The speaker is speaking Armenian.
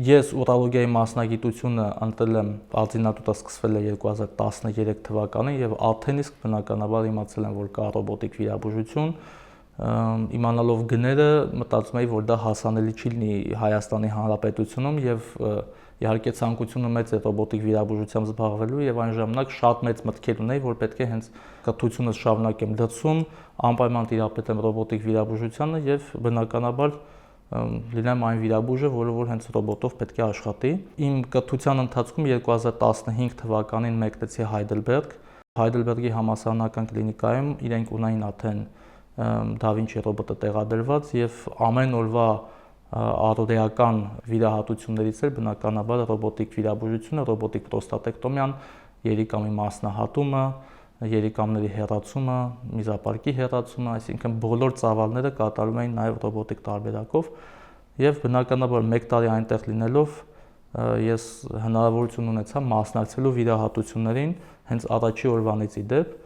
Ես ուրոլոգիայի մասնագիտությունը ընտրել եմ, բարձինատուտը սկսվել է 2013 թվականին եւ արդեն իսկ բնականաբար իմացել եմ, որ կա ռոբոտիկ վիրաբուժություն, իմանալով գները մտածում էի, որ դա հասանելի չի լինի Հայաստանի Հանրապետությունում եւ իհարկե ցանկությունը մեծ է ռոբոտիկ վիրաբուժությամբ զբաղվելու եւ այն ժամանակ շատ մեծ մտքեր ունեի, որ պետք է հենց կրթությունս շարունակեմ դրսում, անպայման տիրապետեմ ռոբոտիկ վիրաբուժությանը եւ բնականաբար լինեմ այն վիրաբույժը, որը որ հենց ռոբոտով պետք է աշխատի։ Իմ կրթության ընթացքում 2015 թվականին մեկնեցի Հայդելբերգ։ Հայդելբերգի համալսարանական կլինիկայում իրենք ունեին արդեն Da Vinci ռոբոտը տեղադրված եւ ամեն օրվա առօրեական վիրահատություններից էր բնականաբար ռոբոտիկ վիրաբուժությունը, ռոբոտիկ պրոստատեկտոմիան, երիկամի մասնահատումը, երիկամների հեռացումը, միզապարկի հեռացումը, այսինքն բոլոր ծավալները կատարում էին նաև ռոբոտիկ տարբերակով եւ բնականաբար 1 տարի այնտեղ լինելով ես հնարավորություն ունեցա մասնակցելու վիրահատություններին հենց առաջի օրվանից ի դեպ